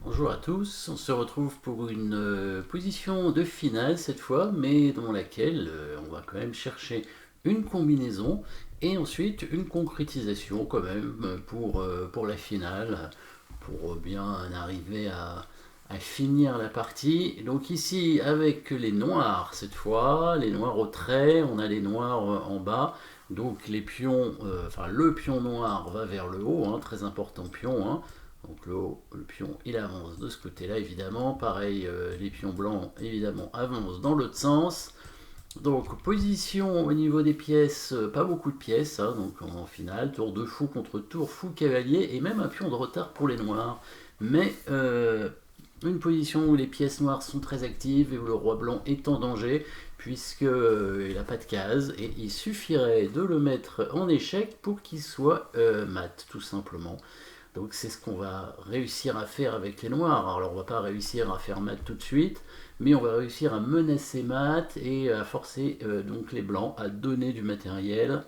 Bonjour à tous, on se retrouve pour une position de finale cette fois, mais dans laquelle on va quand même chercher une combinaison et ensuite une concrétisation quand même pour la finale, pour bien arriver à finir la partie. Donc ici avec les noirs cette fois, les noirs au trait, on a les noirs en bas. Donc les pions, enfin le pion noir va vers le haut, hein, très important pion, hein. Donc le pion il avance de ce côté-là évidemment. Pareil, les pions blancs évidemment avancent dans l'autre sens. Donc position au niveau des pièces, pas beaucoup de pièces, hein, donc en finale, tour de fou contre tour fou cavalier et même un pion de retard pour les noirs. Mais une position où les pièces noires sont très actives et où le roi blanc est en danger puisque il n'a pas de case et il suffirait de le mettre en échec pour qu'il soit mat tout simplement. Donc c'est ce qu'on va réussir à faire avec les noirs. Alors on va pas réussir à faire mat tout de suite, mais on va réussir à menacer mat et à forcer donc les blancs à donner du matériel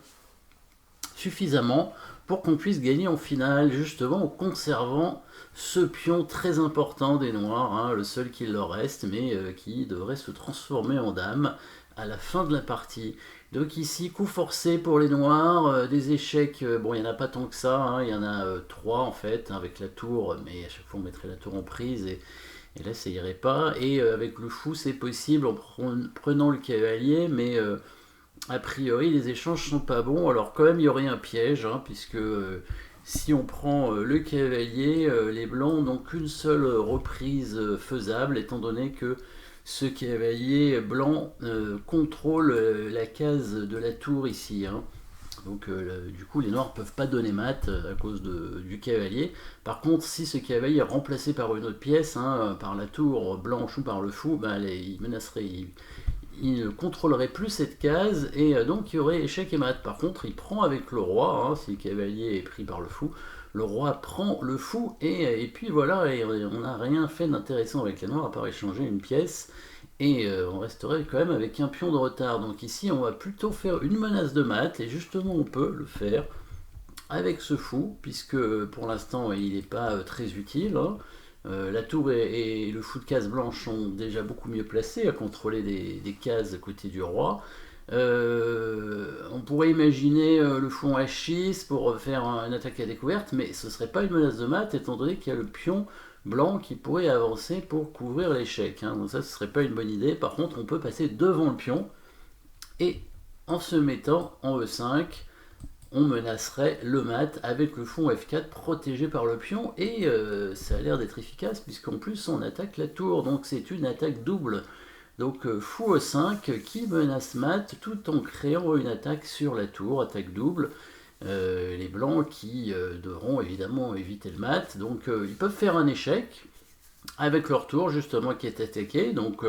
suffisamment pour qu'on puisse gagner en finale, justement en conservant ce pion très important des noirs, hein, le seul qui leur reste, mais qui devrait se transformer en dame à la fin de la partie. Donc ici, coup forcé pour les noirs, des échecs, bon il n'y en a pas tant que ça, hein, il y en a 3 en fait, hein, avec la tour, mais à chaque fois on mettrait la tour en prise et là ça irait pas. Et avec le fou c'est possible en prenant le cavalier, mais a priori les échanges sont pas bons. Alors quand même il y aurait un piège, hein, puisque si on prend le cavalier, les blancs n'ont qu'une seule reprise faisable, étant donné que ce cavalier blanc contrôle la case de la tour ici, hein. Donc du coup les noirs ne peuvent pas donner mat à cause du cavalier. Par contre si ce cavalier est remplacé par une autre pièce, hein, par la tour blanche ou par le fou, ben, il menacerait, il ne contrôlerait plus cette case et donc il y aurait échec et mat. Par contre, il prend avec le roi, hein, si le cavalier est pris par le fou, le roi prend le fou et puis voilà, et on n'a rien fait d'intéressant avec les noirs à part échanger une pièce et on resterait quand même avec un pion de retard. Donc ici, on va plutôt faire une menace de mat et justement, on peut le faire avec ce fou, puisque pour l'instant il n'est pas très utile, hein. La tour et le fou de case blanche sont déjà beaucoup mieux placés à contrôler des cases à côté du roi. On pourrait imaginer le fou en H6 pour faire une attaque à découverte, mais ce serait pas une menace de mat étant donné qu'il y a le pion blanc qui pourrait avancer pour couvrir l'échec, hein. Donc ça ce serait pas une bonne idée. Par contre on peut passer devant le pion et en se mettant en E5 on menacerait le mat avec le fond F4 protégé par le pion et ça a l'air d'être efficace puisqu'en plus on attaque la tour, donc c'est une attaque double. Donc fou E5 qui menace mat tout en créant une attaque sur la tour, attaque double. Les blancs qui devront évidemment éviter le mat, donc ils peuvent faire un échec avec leur tour justement qui est attaqué, donc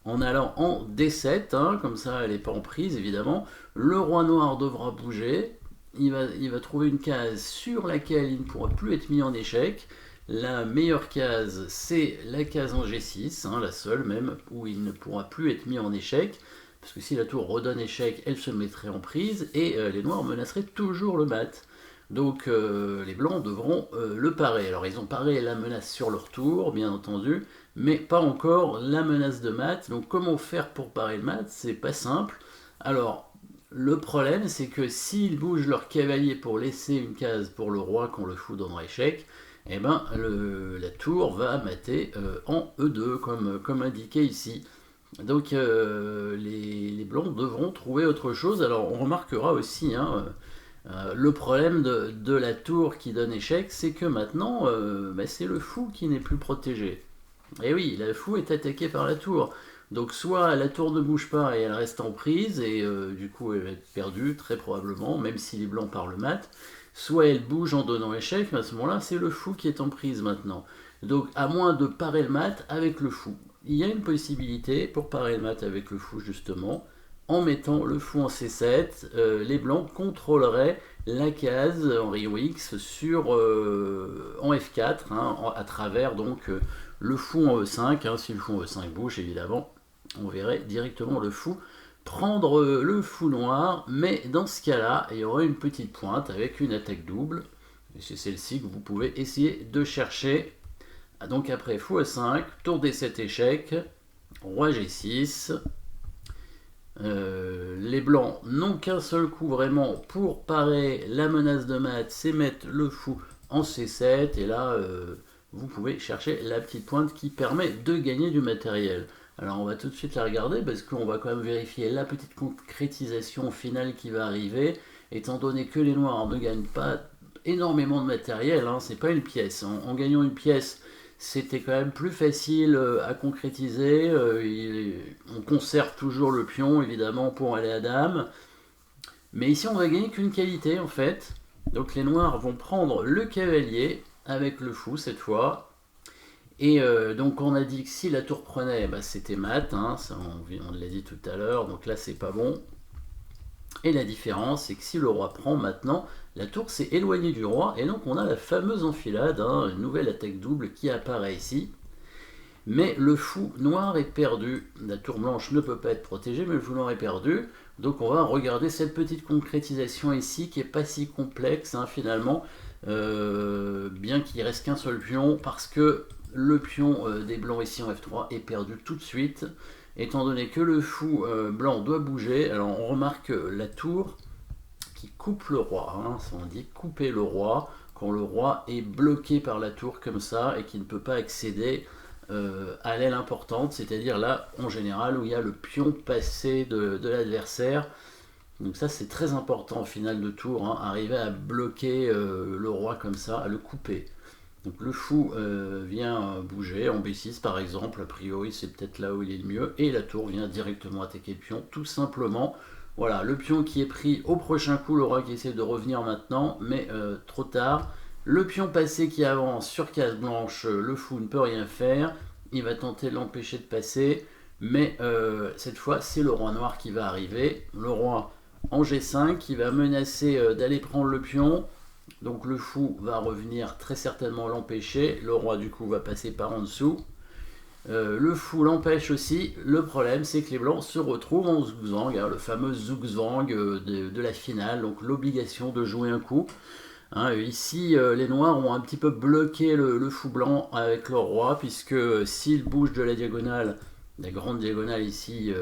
en allant en D7, hein, comme ça elle n'est pas en prise évidemment. Le roi noir devra bouger, il va trouver une case sur laquelle il ne pourra plus être mis en échec. La meilleure case, c'est la case en G6, hein, la seule même, où il ne pourra plus être mis en échec, parce que si la tour redonne échec, elle se mettrait en prise, et les noirs menaceraient toujours le mat. Donc les blancs devront le parer. Alors ils ont paré la menace sur leur tour, bien entendu, mais pas encore la menace de mat. Donc comment faire pour parer le mat? C'est pas simple. Alors le problème c'est que s'ils bougent leur cavalier pour laisser une case pour le roi quand le fou donnera échec, eh ben la tour va mater en E2 comme indiqué ici. Donc les blancs devront trouver autre chose. Alors on remarquera aussi, hein, le problème de la tour qui donne échec, c'est que maintenant, bah, c'est le fou qui n'est plus protégé. Et oui, le fou est attaqué par la tour. Donc soit la tour ne bouge pas et elle reste en prise, et du coup elle va être perdue, très probablement, même si les blancs partent le mat. Soit elle bouge en donnant échec, mais à ce moment-là, c'est le fou qui est en prise maintenant. Donc à moins de parer le mat avec le fou. Il y a une possibilité pour parer le mat avec le fou, justement, en mettant le fou en C7, les blancs contrôleraient la case en rayon X en F4, hein, à travers donc le fou en E5, hein, si le fou en E5 bouge évidemment, on verrait directement le fou prendre le fou noir, mais dans ce cas-là, il y aurait une petite pointe avec une attaque double, et c'est celle-ci que vous pouvez essayer de chercher Ah, donc après fou A5, tour D7 échec, roi G6. Les blancs n'ont qu'un seul coup vraiment pour parer la menace de mat, c'est mettre le fou en C7, et là vous pouvez chercher la petite pointe qui permet de gagner du matériel. Alors on va tout de suite la regarder parce qu'on va quand même vérifier la petite concrétisation finale qui va arriver, étant donné que les noirs ne gagnent pas énormément de matériel, hein, c'est pas une pièce. En gagnant une pièce, c'était quand même plus facile à concrétiser. On conserve toujours le pion, évidemment, pour aller à dame. Mais ici, on va gagner qu'une qualité, en fait. Donc les noirs vont prendre le cavalier avec le fou, cette fois. Et donc on a dit que si la tour prenait, bah, c'était mat, hein, ça, on l'a dit tout à l'heure, donc là c'est pas bon. Et la différence, c'est que si le roi prend maintenant, la tour s'est éloignée du roi, et donc on a la fameuse enfilade, hein, une nouvelle attaque double qui apparaît ici. Mais le fou noir est perdu. La tour blanche ne peut pas être protégée, mais le fou noir est perdu. Donc on va regarder cette petite concrétisation ici, qui n'est pas si complexe, hein, finalement, bien qu'il ne reste qu'un seul pion, parce que le pion des blancs ici en F3 est perdu tout de suite, étant donné que le fou blanc doit bouger. Alors on remarque la tour qui coupe le roi, hein, on dit couper le roi, quand le roi est bloqué par la tour comme ça, et qui ne peut pas accéder à l'aile importante, c'est-à-dire là en général où il y a le pion passé de l'adversaire. Donc ça c'est très important en finale de tour, hein, arriver à bloquer le roi comme ça, à le couper. Donc le fou vient bouger en B6 par exemple, a priori c'est peut-être là où il est le mieux, et la tour vient directement attaquer le pion, tout simplement. Voilà, le pion qui est pris au prochain coup, le roi qui essaie de revenir maintenant, mais trop tard. Le pion passé qui avance sur case blanche, le fou ne peut rien faire, il va tenter de l'empêcher de passer, mais cette fois c'est le roi noir qui va arriver, le roi en G5 qui va menacer d'aller prendre le pion. Donc le fou va revenir très certainement l'empêcher, le roi du coup va passer par en dessous. Le fou l'empêche aussi, le problème c'est que les blancs se retrouvent en zugzwang, hein, le fameux zugzwang de la finale, donc l'obligation de jouer un coup. Hein, ici les noirs ont un petit peu bloqué le fou blanc avec leur roi, puisque s'il bouge de la diagonale, la grande diagonale ici,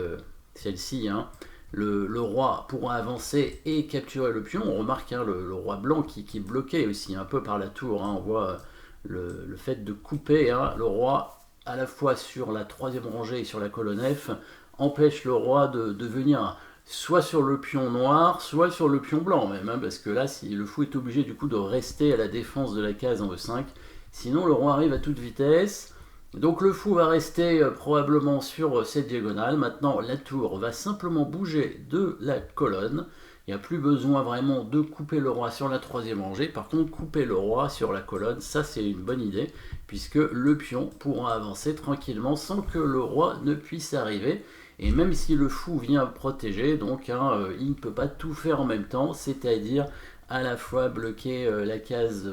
celle-ci, hein, le roi pourra avancer et capturer le pion. On remarque hein, le roi blanc qui est bloqué aussi un peu par la tour, hein, on voit le fait de couper hein, le roi à la fois sur la troisième rangée et sur la colonne F, empêche le roi de venir soit sur le pion noir, soit sur le pion blanc même, hein, parce que là, si le fou est obligé du coup de rester à la défense de la case en E5, sinon le roi arrive à toute vitesse. Donc le fou va rester probablement sur cette diagonale. Maintenant, la tour va simplement bouger de la colonne. Il n'y a plus besoin vraiment de couper le roi sur la troisième rangée. Par contre, couper le roi sur la colonne, ça c'est une bonne idée, puisque le pion pourra avancer tranquillement sans que le roi ne puisse arriver. Et même si le fou vient protéger, donc hein, il ne peut pas tout faire en même temps, c'est-à-dire à la fois bloquer la case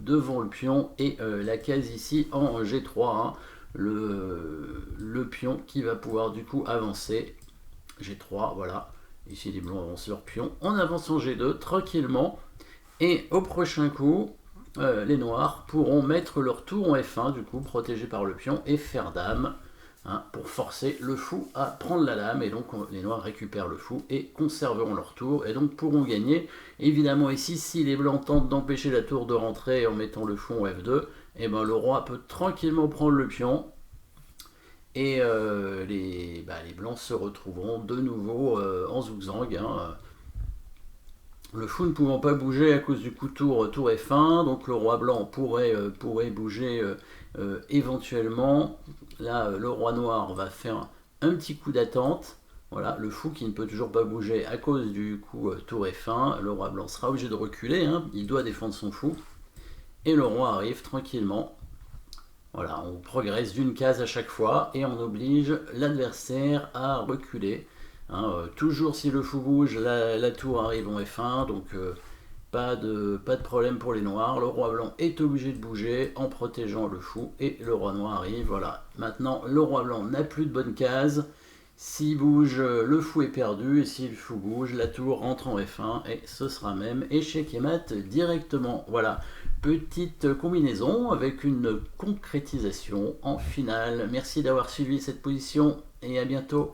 devant le pion et la case ici en G3, hein, le pion qui va pouvoir du coup avancer. G3, voilà. Ici les blancs avancent leur pion. On avance en G2 tranquillement. Et au prochain coup, les noirs pourront mettre leur tour en F1, du coup protégé par le pion, et faire dame. Hein, pour forcer le fou à prendre la lame, et donc les noirs récupèrent le fou et conserveront leur tour, et donc pourront gagner. Évidemment ici, si les blancs tentent d'empêcher la tour de rentrer en mettant le fou en F2, et ben le roi peut tranquillement prendre le pion, et les blancs se retrouveront de nouveau en zugzwang. Hein. Le fou ne pouvant pas bouger à cause du coup tour F1, donc le roi blanc pourrait bouger éventuellement. Là, le roi noir va faire un petit coup d'attente. Voilà, le fou qui ne peut toujours pas bouger à cause du coup tour F1. Le roi blanc sera obligé de reculer, hein, il doit défendre son fou. Et le roi arrive tranquillement. Voilà, on progresse d'une case à chaque fois et on oblige l'adversaire à reculer. Hein, toujours si le fou bouge, la tour arrive en F1, donc pas de problème pour les noirs. Le roi blanc est obligé de bouger en protégeant le fou et le roi noir arrive. Voilà, maintenant le roi blanc n'a plus de bonne case. S'il bouge, le fou est perdu, et si le fou bouge, la tour rentre en F1, et ce sera même échec et mat directement. Voilà, petite combinaison avec une concrétisation en finale. Merci d'avoir suivi cette position, et à bientôt.